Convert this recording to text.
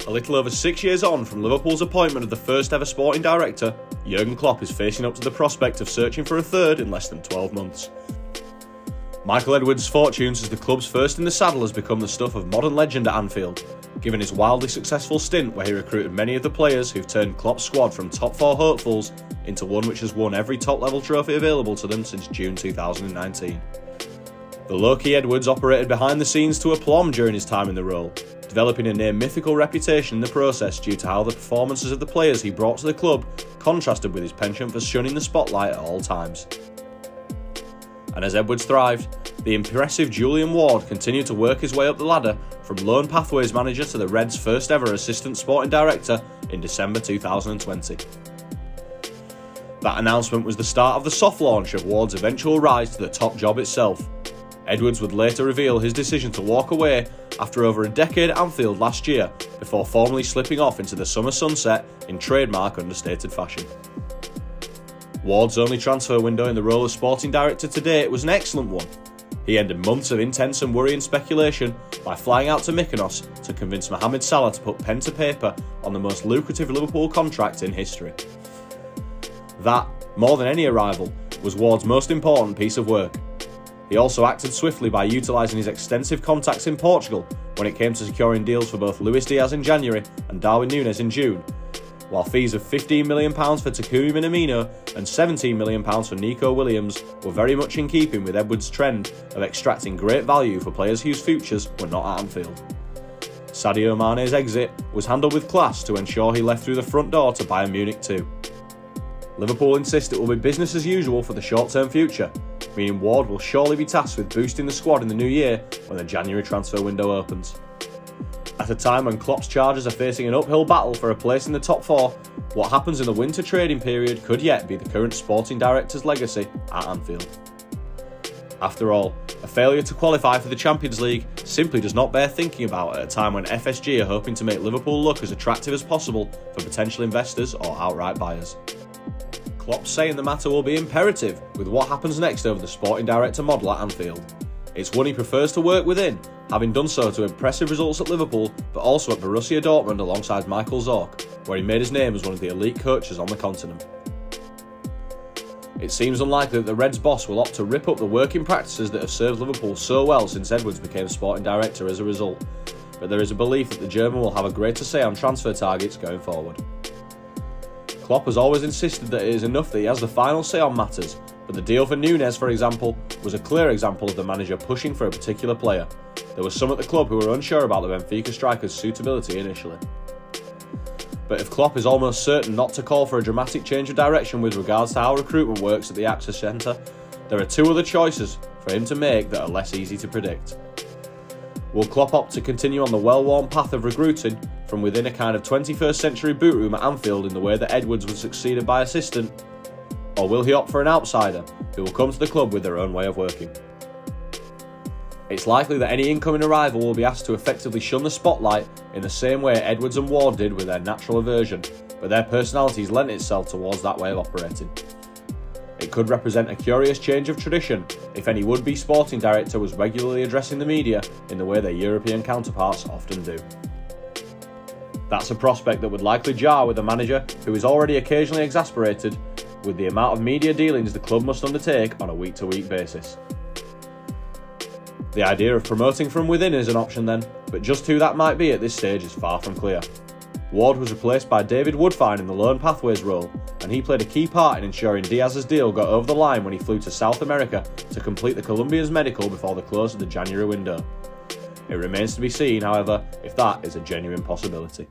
A little over 6 years on from Liverpool's appointment of the first ever sporting director, Jurgen Klopp is facing up to the prospect of searching for a third in less than 12 months. Michael Edwards' fortunes as the club's first in the saddle has become the stuff of modern legend at Anfield, given his wildly successful stint where he recruited many of the players who've turned Klopp's squad from top four hopefuls into one which has won every top-level trophy available to them since June 2019. The low-key Edwards operated behind the scenes to aplomb during his time in the role, developing a near-mythical reputation in the process due to how the performances of the players he brought to the club contrasted with his penchant for shunning the spotlight at all times. And as Edwards thrived, the impressive Julian Ward continued to work his way up the ladder from Lone Pathways manager to the Reds' first ever assistant sporting director in December 2020. That announcement was the start of the soft launch of Ward's eventual rise to the top job itself. Edwards would later reveal his decision to walk away after over a decade at Anfield last year before formally slipping off into the summer sunset in trademark understated fashion. Ward's only transfer window in the role of sporting director to date was an excellent one. He ended months of intense and worrying speculation by flying out to Mykonos to convince Mohamed Salah to put pen to paper on the most lucrative Liverpool contract in history. That, more than any arrival, was Ward's most important piece of work. He also acted swiftly by utilising his extensive contacts in Portugal when it came to securing deals for both Luis Diaz in January and Darwin Núñez in June, while fees of £15 million for Takumi Minamino and £17 million for Nico Williams were very much in keeping with Edwards' trend of extracting great value for players whose futures were not at Anfield. Sadio Mane's exit was handled with class to ensure he left through the front door to Bayern Munich too. Liverpool insist it will be business as usual for the short-term future, meaning Ward will surely be tasked with boosting the squad in the new year when the January transfer window opens. At a time when Klopp's Chargers are facing an uphill battle for a place in the top four, what happens in the winter trading period could yet be the current sporting director's legacy at Anfield. After all, a failure to qualify for the Champions League simply does not bear thinking about at a time when FSG are hoping to make Liverpool look as attractive as possible for potential investors or outright buyers. Klopp's say in the matter will be imperative with what happens next over the sporting director model at Anfield. It's one he prefers to work within, having done so to impressive results at Liverpool but also at Borussia Dortmund alongside Michael Zorc, where he made his name as one of the elite coaches on the continent. It seems unlikely that the Reds boss will opt to rip up the working practices that have served Liverpool so well since Edwards became sporting director as a result, but there is a belief that the German will have a greater say on transfer targets going forward. Klopp has always insisted that it is enough that he has the final say on matters, but the deal for Núñez, for example, was a clear example of the manager pushing for a particular player. There were some at the club who were unsure about the Benfica striker's suitability initially. But if Klopp is almost certain not to call for a dramatic change of direction with regards to how recruitment works at the Access Centre, there are two other choices for him to make that are less easy to predict. Will Klopp opt to continue on the well-worn path of recruiting from within a kind of 21st century boot room at Anfield in the way that Edwards was succeeded by assistant? Or will he opt for an outsider who will come to the club with their own way of working? It's likely that any incoming arrival will be asked to effectively shun the spotlight in the same way Edwards and Ward did with their natural aversion, but their personalities lent itself towards that way of operating. It could represent a curious change of tradition if any would-be sporting director was regularly addressing the media in the way their European counterparts often do. That's a prospect that would likely jar with a manager who is already occasionally exasperated with the amount of media dealings the club must undertake on a week-to-week basis. The idea of promoting from within is an option then, but just who that might be at this stage is far from clear. Ward was replaced by David Woodfine in the Lone Pathways role, and he played a key part in ensuring Diaz's deal got over the line when he flew to South America to complete the Colombian's medical before the close of the January window. It remains to be seen, however, if that is a genuine possibility.